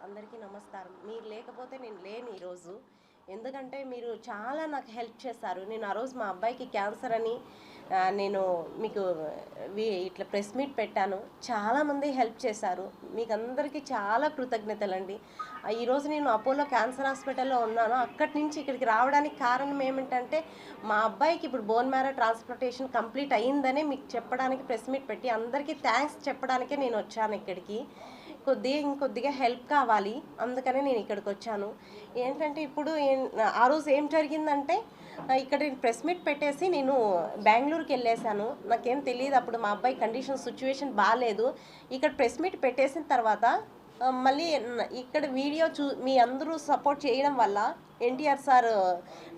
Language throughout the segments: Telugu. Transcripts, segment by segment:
అందరికీ నమస్కారం. మీరు లేకపోతే నేను లేను ఈరోజు. ఎందుకంటే మీరు చాలా నాకు హెల్ప్ చేశారు. నేను ఆ రోజు మా అబ్బాయికి క్యాన్సర్ అని నేను మీకు ఇట్లా ప్రెస్ మీట్ పెట్టాను. చాలామంది హెల్ప్ చేశారు. మీకు అందరికీ చాలా కృతజ్ఞతలండి. ఈరోజు నేను అపోలో క్యాన్సర్ హాస్పిటల్లో ఉన్నాను. అక్కడి నుంచి ఇక్కడికి రావడానికి కారణం ఏమిటంటే మా అబ్బాయికి ఇప్పుడు బోన్ మ్యారో ట్రాన్స్ప్లాంటేషన్ కంప్లీట్ అయ్యిందనే మీకు చెప్పడానికి ప్రెస్ మీట్ పెట్టి అందరికీ థ్యాంక్స్ చెప్పడానికే నేను వచ్చాను ఇక్కడికి. ఇంకొద్దిగా హెల్ప్ కావాలి, అందుకనే నేను ఇక్కడికి వచ్చాను. ఏంటంటే ఇప్పుడు ఆ రోజు ఏం జరిగిందంటే ఇక్కడ ప్రెస్ మీట్ పెట్టేసి నేను బెంగళూరుకి వెళ్ళేసాను. నాకేం తెలియదు, అప్పుడు మా అబ్బాయి కండిషన్ సిచ్యువేషన్ బాగాలేదు. ఇక్కడ ప్రెస్ మీట్ పెట్టేసిన తర్వాత మళ్ళీ ఇక్కడ వీడియో మీ అందరూ సపోర్ట్ చేయడం వల్ల ఎన్టీఆర్ సార్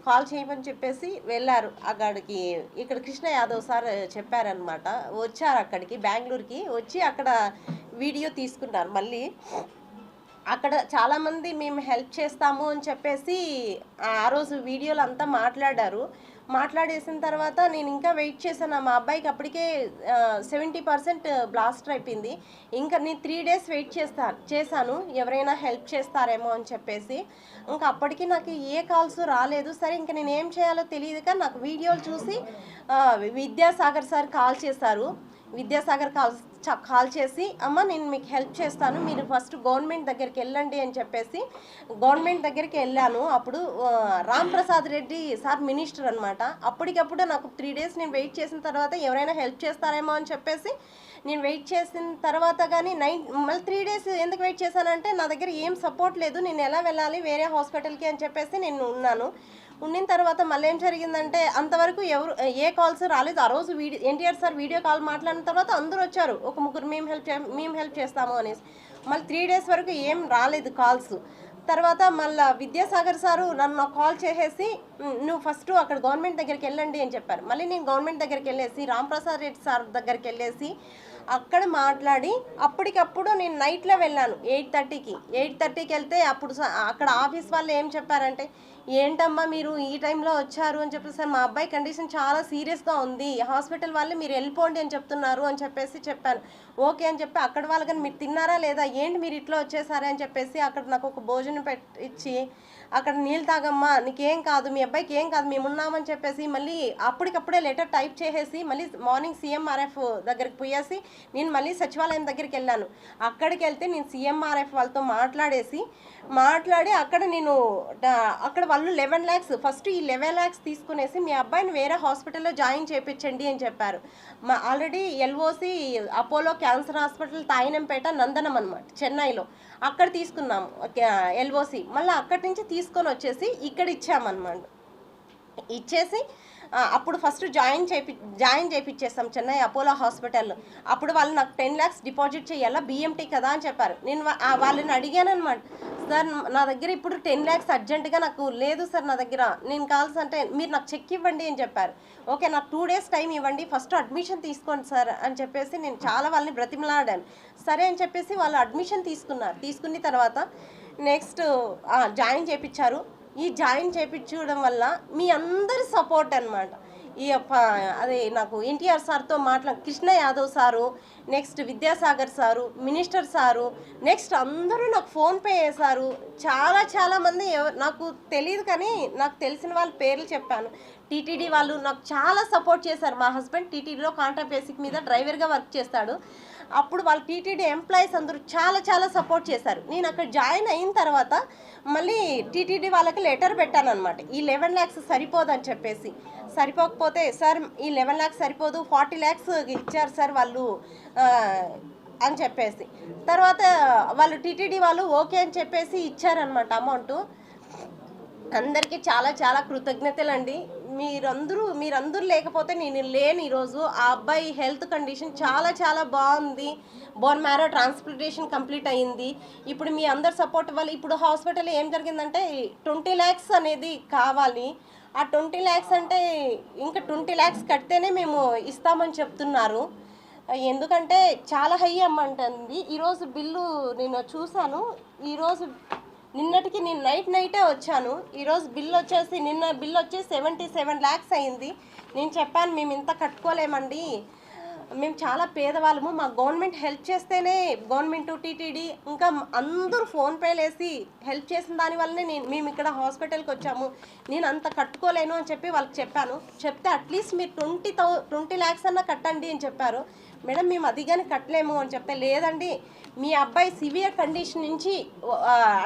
కాల్ చేయమని చెప్పేసి వెళ్ళారు అక్కడికి. ఇక్కడ కృష్ణ యాదవ్ సార్ చెప్పారనమాట. వచ్చారు అక్కడికి బెంగళూరుకి వచ్చి అక్కడ వీడియో తీసుకున్నారు. మళ్ళీ అక్కడ చాలామంది మేము హెల్ప్ చేస్తాము అని చెప్పేసి ఆ రోజు వీడియోలు అంతా మాట్లాడేసిన తర్వాత నేను ఇంకా వెయిట్ చేశాను. మా అబ్బాయికి అప్పటికే 70% బ్లాస్టర్ అయిపోయింది. ఇంకా నేను 3 days వెయిట్ చేశాను ఎవరైనా హెల్ప్ చేస్తారేమో అని చెప్పేసి. ఇంకా అప్పటికి నాకు ఏ కాల్స్ రాలేదు. సరే ఇంకా నేను ఏం చేయాలో తెలియదు, కానీ నాకు వీడియోలు చూసి విద్యాసాగర్ సార్ కాల్ చేశారు. విద్యాసాగర్ కాల్ చేసి, అమ్మ నేను మీకు హెల్ప్ చేస్తాను, మీరు ఫస్ట్ గవర్నమెంట్ దగ్గరికి వెళ్ళండి అని చెప్పేసి గవర్నమెంట్ దగ్గరికి వెళ్ళాను. అప్పుడు రామ్ ప్రసాద్ రెడ్డి సార్ మినిస్టర్ అనమాట. అప్పటికప్పుడు నాకు 3 days నేను వెయిట్ చేసిన తర్వాత ఎవరైనా హెల్ప్ చేస్తారేమో అని చెప్పేసి నేను వెయిట్ చేసిన తర్వాత కానీ మళ్ళీ 3 days ఎందుకు వెయిట్ చేశానంటే నా దగ్గర ఏం సపోర్ట్ లేదు, నేను ఎలా వెళ్ళాలి వేరే హాస్పిటల్కి అని చెప్పేసి నేను ఉండిన తర్వాత మళ్ళీ ఏం జరిగిందంటే అంతవరకు ఏ కాల్స్ రాలేదు. ఆ రోజు ఎన్టీఆర్ సార్ వీడియో కాల్ మాట్లాడిన తర్వాత అందరూ వచ్చారు, ఒక ముగ్గురు మేము హెల్ప్ చేస్తాము అనేసి. మళ్ళీ 3 days వరకు ఏం రాలేదు కాల్స్. తర్వాత మళ్ళీ విద్యాసాగర్ సారు నన్ను కాల్ చేసేసి నువ్వు ఫస్ట్ అక్కడ గవర్నమెంట్ దగ్గరికి వెళ్ళండి అని చెప్పారు. మళ్ళీ నేను గవర్నమెంట్ దగ్గరికి వెళ్ళేసి రాంప్రసాద్ రెడ్డి సార్ దగ్గరికి వెళ్ళేసి అక్కడ మాట్లాడి అప్పటికప్పుడు నేను నైట్లో వెళ్ళాను 8:30కి వెళ్తే అప్పుడు అక్కడ ఆఫీస్ వాళ్ళు ఏం చెప్పారంటే, ఏంటమ్మా మీరు ఈ టైంలో వచ్చారు అని చెప్పేసి, సార్ మా అబ్బాయి కండిషన్ చాలా సీరియస్గా ఉంది, హాస్పిటల్ వాళ్ళు మీరు వెళ్ళిపోండి అని చెప్తున్నారు అని చెప్పేసి చెప్పాను. ఓకే అని చెప్పి అక్కడ వాళ్ళు కానీ మీరు తిన్నారా లేదా, ఏంటి మీరు ఇట్లా వచ్చేసారా అని చెప్పేసి అక్కడ నాకు ఒక భోజనం ఇచ్చి అక్కడ నీళ్ళు తాగమ్మా, నీకేం కాదు, మీ అబ్బాయికి ఏం కాదు, మేము ఉన్నామని చెప్పేసి మళ్ళీ అప్పటికప్పుడే లెటర్ టైప్ చేసేసి మళ్ళీ మార్నింగ్ సీఎంఆర్ఎఫ్ దగ్గరికి పోయేసి నేను మళ్ళీ సచివాలయం దగ్గరికి వెళ్ళాను. అక్కడికి వెళ్తే నేను సీఎంఆర్ఎఫ్ వాళ్ళతో మాట్లాడి అక్కడ వాళ్ళు 11 lakhs ఫస్ట్ ఈ 11 lakhs తీసుకునేసి మీ అబ్బాయిని వేరే హాస్పిటల్లో జాయిన్ చేయించండి అని చెప్పారు. Already LOC Apollo cancer hospital Teynampet Nandanam అనమాట చెన్నైలో, అక్కడ తీసుకున్నాము ఎల్ఓసి. మళ్ళీ అక్కడి నుంచి తీసుకొని వచ్చేసి ఇక్కడ ఇచ్చామన్నమాట. ఇచ్చేసి అప్పుడు ఫస్ట్ జాయిన్ చేయించేస్తాం చెన్నై అపోలో హాస్పిటల్లో. అప్పుడు వాళ్ళు నాకు 10 lakhs డిపాజిట్ చేయాలా, బిఎంటీ కదా అని చెప్పారు. నేను వాళ్ళని అడిగాను అనమాట, సార్ నా దగ్గర ఇప్పుడు 10 lakhs అర్జెంటుగా నాకు లేదు సార్, నా దగ్గర నేను కావాల్సంటే మీరు నాకు చెక్ ఇవ్వండి అని చెప్పారు. ఓకే నాకు 2 days టైం ఇవ్వండి, ఫస్ట్ అడ్మిషన్ తీసుకోండి సార్ అని చెప్పేసి నేను చాలా వాళ్ళని బ్రతిమలాడాను. సరే అని చెప్పేసి వాళ్ళు అడ్మిషన్ తీసుకున్న తర్వాత నెక్స్ట్ జాయిన్ చేయించారు. ఈ జాయిన్ చేయించడం వల్ల మీ అందరి సపోర్ట్ అనమాట. అదే నాకు ఎన్టీఆర్ సార్తో Krishna Yadav sir, next Vidyasagar sir, minister sir, next అందరూ నాకు ఫోన్పే చేశారు. చాలామంది నాకు తెలియదు కానీ నాకు తెలిసిన వాళ్ళ పేర్లు చెప్పాను. టీటీడీ వాళ్ళు నాకు చాలా సపోర్ట్ చేశారు. మా హస్బెండ్ టీటీడీలో కాంట్రాక్ట్ బేసిక్ మీద డ్రైవర్గా వర్క్ చేస్తాడు. అప్పుడు వాళ్ళ టీటీడీ ఎంప్లాయీస్ అందరూ చాలా సపోర్ట్ చేశారు. నేను అక్కడ జాయిన్ అయిన తర్వాత మళ్ళీ టీటీడీ వాళ్ళకి లెటర్ పెట్టాను అనమాట, ఈ 11 lakhs సరిపోదని చెప్పేసి. సరిపోకపోతే సార్ ఈ 11 lakhs సరిపోదు, 40 lakhs ఇచ్చారు సార్ వాళ్ళు అని చెప్పేసి. తర్వాత వాళ్ళు టీటీడీ వాళ్ళు ఓకే అని చెప్పేసి ఇచ్చారనమాట అమౌంట్. అందరికీ చాలా కృతజ్ఞతలు అండి. మీరందరూ లేకపోతే నేను లేను ఈరోజు. ఆ అబ్బాయి హెల్త్ కండిషన్ చాలా బాగుంది. బోన్ మ్యారో ట్రాన్స్ప్లాంటేషన్ కంప్లీట్ అయ్యింది. ఇప్పుడు మీ అందరు సపోర్ట్ వల్ల ఇప్పుడు హాస్పిటల్ ఏం జరిగిందంటే 20 lakhs అనేది కావాలి. ఆ 20 lakhs అంటే ఇంకా 20 lakhs కడితేనే మేము ఇస్తామని చెప్తున్నారు. ఎందుకంటే చాలా హై అమౌంట్ అండి. ఈరోజు బిల్లు నేను చూశాను. నిన్నటికి నేను నైటే వచ్చాను. ఈరోజు నిన్న బిల్ వచ్చేసి 77 lakhs అయింది. నేను చెప్పాను మేము ఇంత కట్టుకోలేమండి, మేము చాలా పేదవాళ్ళము, మా గవర్నమెంట్ హెల్ప్ చేస్తేనే, గవర్నమెంట్ టీటీడీ ఇంకా అందరూ ఫోన్పేలు వేసి హెల్ప్ చేసిన దానివల్లనే మేము ఇక్కడ హాస్పిటల్కి వచ్చాము. నేను అంత కట్టుకోలేను అని చెప్పి వాళ్ళకి చెప్పాను. చెప్తే అట్లీస్ట్ మీరు 20 lakhs అన్నా కట్టండి అని చెప్పారు. మేడం మేము అది కానీ కట్టలేము అని చెప్తే, లేదండి మీ అబ్బాయి సివియర్ కండిషన్ నుంచి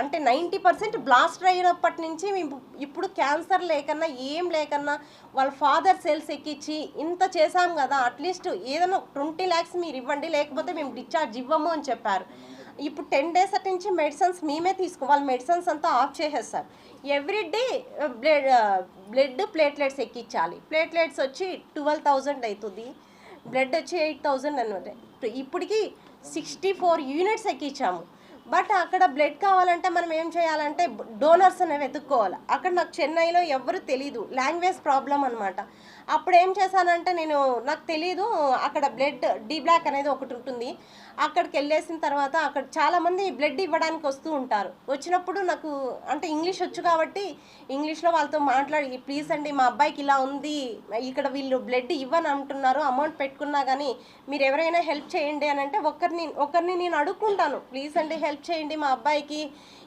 అంటే 90% బ్లాస్ట్ అయినప్పటి నుంచి మేము ఇప్పుడు క్యాన్సర్ లేకన్నా ఏం లేకన్నా వాళ్ళ ఫాదర్ సెల్స్ ఎక్కించి ఇంత చేశాం కదా, అట్లీస్ట్ ఏదైనా 20 lakhs మీరు ఇవ్వండి, లేకపోతే మేము డిశ్చార్జ్ ఇవ్వము అని చెప్పారు. ఇప్పుడు 10 days నుంచి మెడిసిన్స్ మేమే వాళ్ళ మెడిసిన్స్ అంతా ఆఫ్ చేసేస్తారు. ఎవ్రీడే బ్లడ్ ప్లేట్లెట్స్ ఎక్కించాలి. ప్లేట్లెట్స్ వచ్చి 12,000 అవుతుంది, బ్లడ్ వచ్చి 8,000 అనమాట. ఇప్పటికి 64 యూనిట్స్ ఎక్కించాము. బట్ అక్కడ బ్లడ్ కావాలంటే మనం ఏం చేయాలంటే డోనర్స్ అనేవి వెతుక్కోవాలి. అక్కడ నాకు చెన్నైలో ఎవరు తెలీదు, లాంగ్వేజ్ ప్రాబ్లం అనమాట. అప్పుడు ఏం చేశానంటే నాకు తెలీదు, అక్కడ బ్లడ్ డి బ్లాక్ అనేది ఒకటి ఉంటుంది. అక్కడికి వెళ్ళేసిన తర్వాత అక్కడ చాలామంది బ్లడ్ ఇవ్వడానికి వస్తూ ఉంటారు. వచ్చినప్పుడు నాకు అంటే ఇంగ్లీష్ వచ్చు కాబట్టి ఇంగ్లీష్లో వాళ్ళతో మాట్లాడి, ప్లీజ్ అండి మా అబ్బాయికి ఇలా ఉంది, ఇక్కడ వీళ్ళు బ్లడ్ ఇవ్వని అంటున్నారు, అమౌంట్ పెట్టుకున్నా కానీ మీరు ఎవరైనా హెల్ప్ చేయండి అని అంటే ఒకరిని నేను అడుక్కుంటాను, ప్లీజ్ అండి హెల్ప్ చేయండి మా అబ్బాయికి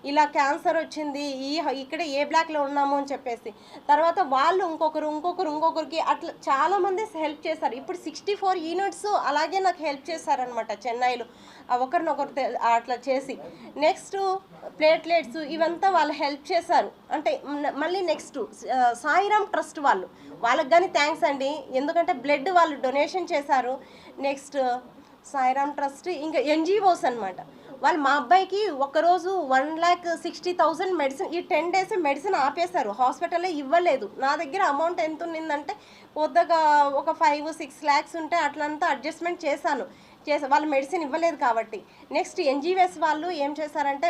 ఇలా క్యాన్సర్ వచ్చింది, ఇక్కడ ఏ బ్లాక్లో ఉన్నాము అని చెప్పేసి. తర్వాత వాళ్ళు ఇంకొకరికి అట్లా చాలామంది హెల్ప్ చేశారు. ఇప్పుడు 64 యూనిట్స్ అలాగే నాకు హెల్ప్ చేశారనమాట చెన్నైలో, ఒకరినొకరు అట్లా చేసి. నెక్స్ట్ ప్లేట్లెట్స్ ఇవంతా వాళ్ళు హెల్ప్ చేశారు. అంటే మళ్ళీ నెక్స్ట్ సాయిరామ్ ట్రస్ట్ వాళ్ళకి కానీ థ్యాంక్స్ అండి, ఎందుకంటే బ్లడ్ వాళ్ళు డొనేషన్ చేశారు. నెక్స్ట్ సాయిరామ్ ట్రస్ట్, ఇంకా ఎన్జిఓస్ అనమాట. వాళ్ళు మా అబ్బాయికి ఒకరోజు 1,60,000 మెడిసిన్, ఈ 10 days మెడిసిన్ ఆపేశారు, హాస్పిటల్లో ఇవ్వలేదు. నా దగ్గర అమౌంట్ ఎంత ఉన్నిందంటే కొద్దిగా ఒక 5-6 lakhs ఉంటే అట్లంతా అడ్జస్ట్మెంట్ చేశాను. వాళ్ళు మెడిసిన్ ఇవ్వలేదు కాబట్టి. నెక్స్ట్ ఎన్జిఓస్ వాళ్ళు ఏం చేశారంటే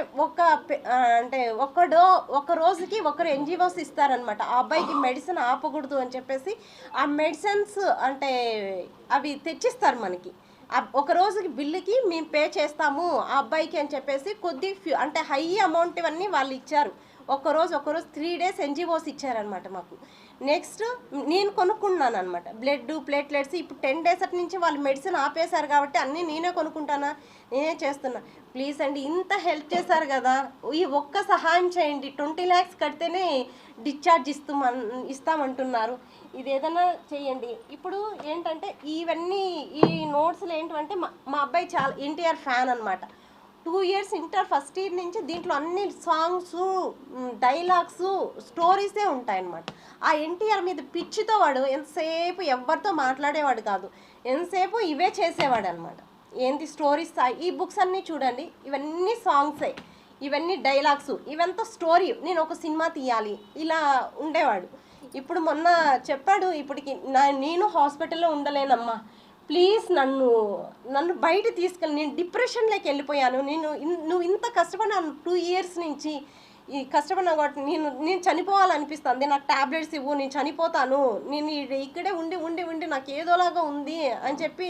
ఒక రోజుకి ఒకరు ఎన్జిఓస్ ఇస్తారనమాట. ఆ అబ్బాయికి మెడిసిన్ ఆపకూడదు అని చెప్పేసి ఆ మెడిసిన్స్ అంటే అవి తెచ్చిస్తారు మనకి. ఒక రోజుకి బిల్లుకి మేము పే చేస్తాము ఆ అబ్బాయికి అని చెప్పేసి అంటే హై అమౌంట్ ఇవన్నీ వాళ్ళు ఇచ్చారు. ఒకరోజు 3 days ఎన్జిఓస్ ఇచ్చారనమాట మాకు. నెక్స్ట్ నేను కొనుక్కున్నాను అనమాట బ్లడ్ ప్లేట్లెట్స్. ఇప్పుడు 10 days నుంచి వాళ్ళు మెడిసిన్ ఆపేశారు కాబట్టి అన్నీ నేనే కొనుక్కుంటానా, నేనే చేస్తున్నా. ప్లీజ్ అండి ఇంత హెల్ప్ చేశారు కదా, ఈ ఒక్క సహాయం చేయండి. 20 lakhs కడితేనే డిశ్చార్జ్ ఇస్తామంటున్నారు, ఇది ఏదైనా చేయండి. ఇప్పుడు ఏంటంటే ఇవన్నీ ఈ నోట్స్లు ఏంటంటే మా అబ్బాయి చాలా ఎన్టీఆర్ ఫ్యాన్ అనమాట. 2 years ఇంటర్ ఫస్ట్ ఇయర్ నుంచి దీంట్లో అన్ని సాంగ్స్, డైలాగ్స్, స్టోరీసే ఉంటాయన్నమాట. ఆ ఎన్టీఆర్ మీద పిచ్చితో వాడు ఎంతసేపు ఎవరితో మాట్లాడేవాడు కాదు, ఎంతసేపు ఇవే చేసేవాడు అనమాట. ఏంటి స్టోరీస్, ఈ బుక్స్ అన్నీ చూడండి, ఇవన్నీ సాంగ్సే, ఇవన్నీ డైలాగ్స్, ఇవంతా స్టోరీ. నేను ఒక సినిమా తీయాలి ఇలా ఉండేవాడు. ఇప్పుడు మొన్న చెప్పాడు, ఇప్పటికి నేను హాస్పిటల్లో ఉండలేనమ్మా, ప్లీజ్ నన్ను బయట తీసుకెళ్ళి, నేను డిప్రెషన్లోకి వెళ్ళిపోయాను, నువ్వు ఇంత కష్టపడినాను 2 years నుంచి ఈ కష్టపడినా కాబట్టి నేను చనిపోవాలనిపిస్తుంది, నాకు టాబ్లెట్స్ ఇవ్వు, నేను చనిపోతాను, నేను ఇక్కడే ఉండి నాకు ఏదోలాగా ఉంది అని చెప్పి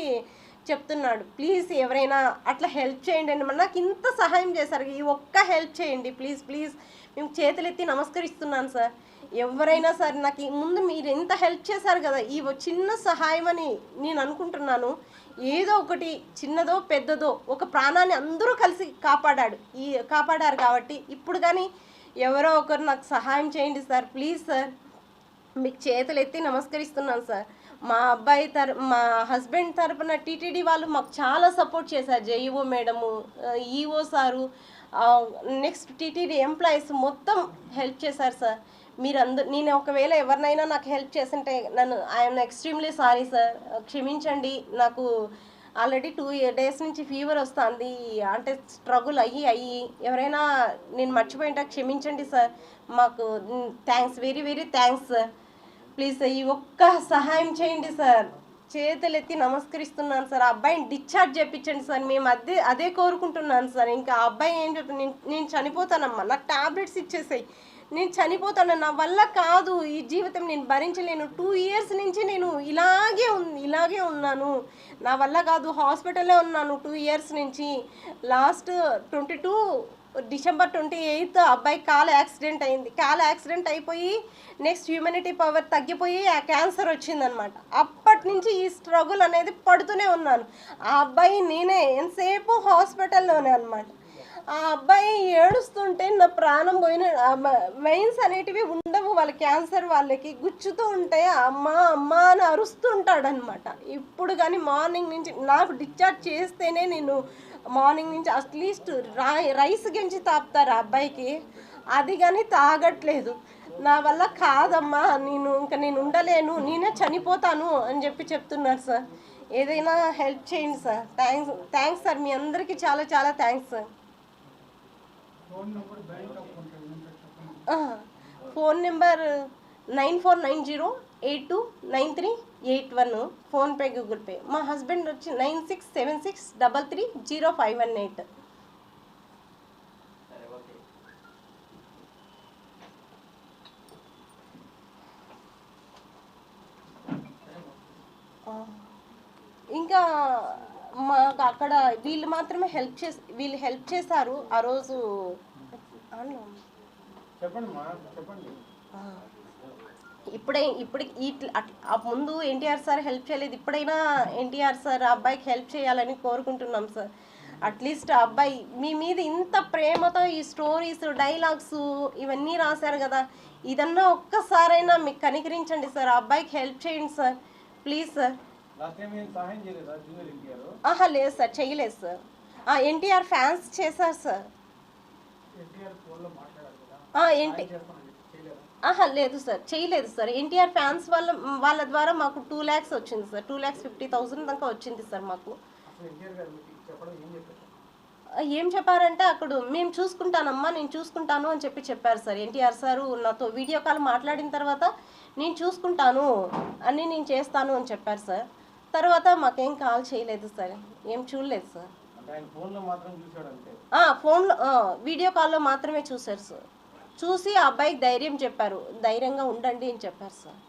చెప్తున్నాడు. ప్లీజ్ ఎవరైనా అట్లా హెల్ప్ చేయండి అని, నాకు ఇంత సహాయం చేశారు, ఈ ఒక్క హెల్ప్ చేయండి ప్లీజ్. మేము చేతులెత్తి నమస్కరిస్తున్నాను సార్. ఎవరైనా సరే నాకు ముందు మీరు ఎంత హెల్ప్ చేశారు కదా, ఈ చిన్న సహాయం అని నేను అనుకుంటున్నాను. ఏదో ఒకటి చిన్నదో పెద్దదో ఒక ప్రాణాన్ని అందరూ కలిసి కాపాడారు కాబట్టి ఇప్పుడు కానీ ఎవరో ఒకరు నాకు సహాయం చేయండి సార్, ప్లీజ్ సార్. మీకు చేతులు ఎత్తి నమస్కరిస్తున్నాను సార్. మా హస్బెండ్ తరపున టీటీడీ వాళ్ళు మాకు చాలా సపోర్ట్ చేశారు. JEO madam, EO sir, next TTD employees మొత్తం హెల్ప్ చేశారు సార్. నేను ఒకవేళ ఎవరినైనా నాకు హెల్ప్ చేస్తుంటే ఐఎమ్ ఎక్స్ట్రీమ్లీ సారీ సార్, క్షమించండి. నాకు ఆల్రెడీ 2 days నుంచి ఫీవర్ వస్తుంది, అంటే స్ట్రగుల్ అయ్యి ఎవరైనా నేను మర్చిపోయింటే క్షమించండి సార్. మాకు thanks, very thanks sir. Please ఈ ఒక్క సహాయం చేయండి సార్, చేతులెత్తి నమస్కరిస్తున్నాను సార్. ఆ అబ్బాయిని డిశ్చార్జ్ చేయించండి సార్, మేము అదే కోరుకుంటున్నాను సార్. ఇంకా ఆ అబ్బాయి ఏం చెప్తాను, నేను చనిపోతానమ్మా, నాకు టాబ్లెట్స్ ఇచ్చేసాయి, నేను చనిపోతాను, నా వల్ల కాదు ఈ జీవితం, నేను భరించలేను, 2 years నుంచి నేను ఇలాగే ఉన్నాను, నా వల్ల కాదు, హాస్పిటల్లో ఉన్నాను 2 years నుంచి. లాస్ట్ 22 డిసెంబర్ 28 అబ్బాయి కాలు యాక్సిడెంట్ అయింది. కాలు యాక్సిడెంట్ అయిపోయి నెక్స్ట్ హ్యూమనిటీ పవర్ తగ్గిపోయి ఆ క్యాన్సర్ వచ్చిందనమాట. అప్పటి నుంచి ఈ స్ట్రగుల్ అనేది పడుతూనే ఉన్నాను. ఆ అబ్బాయి నేనే ఎంతసేపు హాస్పిటల్లోనే అనమాట. ఆ అబ్బాయి ఏడుస్తుంటే నా ప్రాణం పోయిన. వెయిన్స్ అనేటివి ఉండవు వాళ్ళ క్యాన్సర్ వాళ్ళకి, గుచ్చుతూ ఉంటే అమ్మ అమ్మ అని అరుస్తుంటాడనమాట. ఇప్పుడు కానీ మార్నింగ్ నుంచి నాకు డిశ్చార్జ్ చేస్తేనే నేను మార్నింగ్ నుంచి అట్లీస్ట్ రైస్ గెంచి తాపుతారు ఆ అబ్బాయికి, అది కానీ తాగట్లేదు. నా వల్ల కాదమ్మా, నేను ఉండలేను, నేనే చనిపోతాను అని చెప్తున్నారు సార్. ఏదైనా హెల్ప్ చేయండి సార్. థ్యాంక్స్ సార్, మీ అందరికీ చాలా చాలా thanks sir. Phone number 9490829381, PhonePe Google pay. మా హస్బెండ్ వచ్చి 9676330518. ఇంకా మాకు అక్కడ వీళ్ళు మాత్రమే హెల్ప్ చేశారు ఆ రోజు. ఇప్పుడు ముందు ఎన్టీఆర్ సార్ హెల్ప్ చేయలేదు, ఇప్పుడైనా ఎన్టీఆర్ సార్ ఆ అబ్బాయికి హెల్ప్ చేయాలని కోరుకుంటున్నాం సార్. అట్లీస్ట్ ఆ అబ్బాయి మీ మీద ఇంత ప్రేమతో ఈ స్టోరీస్ డైలాగ్స్ ఇవన్నీ రాశారు కదా, ఇదన్నా ఒక్కసారైనా మీకు కనికరించండి సార్. ఆ అబ్బాయికి హెల్ప్ చేయండి సార్, ప్లీజ్ సార్. లేదు సార్, చేయలేదు సార్. ఎన్టీఆర్ ఫ్యాన్స్ చేశారు సార్. లేదు సార్, చేయలేదు సార్. ఎన్టీఆర్ ఫ్యాన్స్ వాళ్ళ ద్వారా మాకు 2 lakhs వచ్చింది సార్. 2,50,000 దాకా వచ్చింది సార్ మాకు. ఏం చెప్పారంటే అక్కడ మేము చూసుకుంటానమ్మా, నేను చూసుకుంటాను అని చెప్పారు సార్. ఎన్టీఆర్ సారు నాతో వీడియో కాల్ మాట్లాడిన తర్వాత నేను చూసుకుంటాను అని, నేను చేస్తాను అని చెప్పారు సార్. తర్వాత మాకేం కాల్ చేయలేదు సార్, ఏం చూడలేదు సార్. ఫోన్లో వీడియో కాల్లో మాత్రమే చూశారు సార్. చూసి ఆ అబ్బాయికి ధైర్యం చెప్పారు, ధైర్యంగా ఉండండి అని చెప్పారు సార్.